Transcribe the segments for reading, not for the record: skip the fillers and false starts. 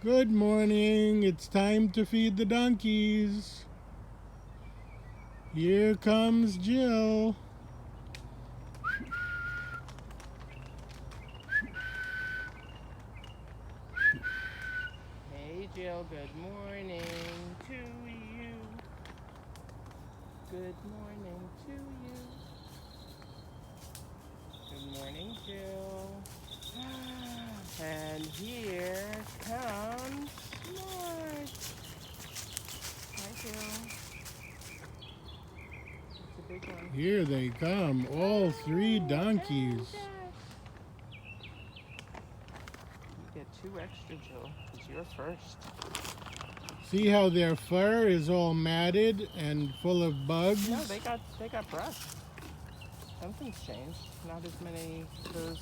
Good morning. It's time to feed the donkeys. Here comes Jill. Hey Jill, good morning to you. Good morning to you. Good morning, Jill. And here comes Smart. Hi, Jill. It's a big one. Here they come, all three donkeys. You get 2 extra, Jill, because you're first. See how their fur is all matted and full of bugs? No, they got brush. Something's changed. Not as many of those.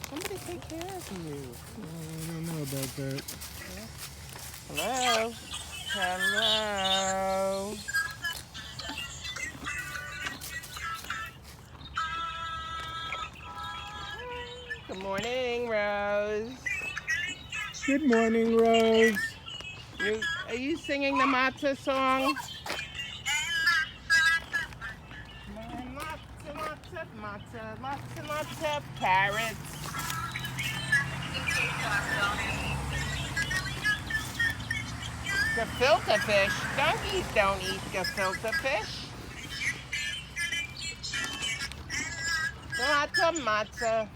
Somebody take care of you. I don't know about that. Hello? Hello? Good morning, Rose. Good morning, Rose. Are you singing the matzah song? Matzah, matzah, matzah, matzah, carrots. Gefilte fish. Donkeys don't eat gefilte fish. Matzah, matzah.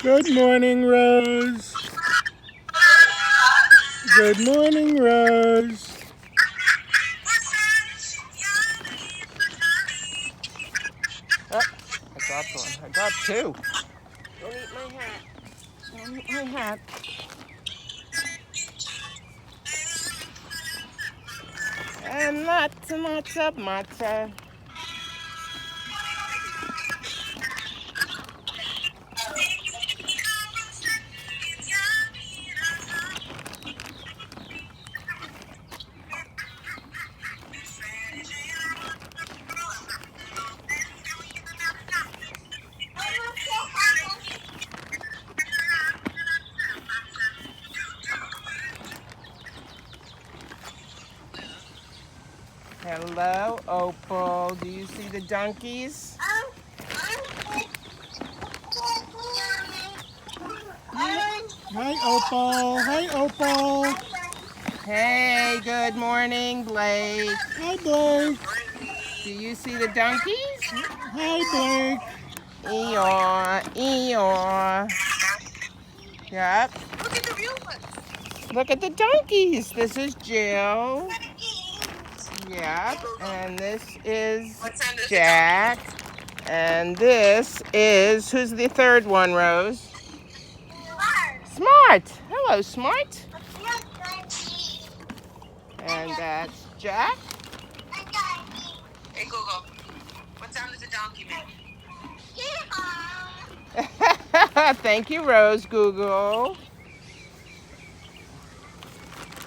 Good morning, Rose. Good morning, Rose. Oh, I dropped one. I dropped 2. Don't eat my hat. Don't eat my hat. And lots and lots of matzah. Hello, Opal. Do you see the donkeys? Hi, Opal. Hi, Opal. Hey, good morning, Blake. Hi, Blake. Do you see the donkeys? Hi, Blake. Eeyore, Eeyore. Yep. Look at the real ones. Look at the donkeys. This is Jill. Yep. And this is Jack. And this is, who's the third one, Rose? Smart. Hello, Smart. And that's Jack. Hey Google, what sound does a donkey make? Thank you, Rose Google.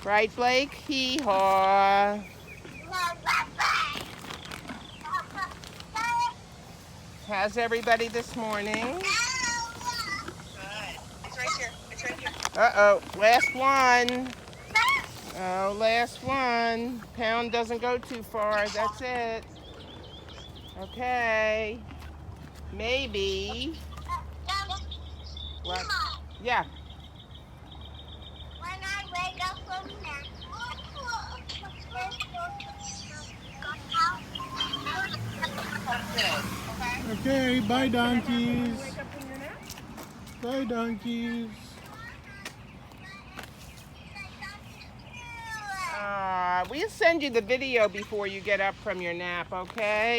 Right, Blake? Hee-haw. How's everybody this morning? Good. It's right here. It's right here. Uh-oh, last one. Oh, last one. Pound doesn't go too far. That's it. Okay. Maybe. What? Yeah. When I wake up from nap. Okay, bye, donkeys. Wake up from your nap? Bye, donkeys. We'll send you the video before you get up from your nap, okay?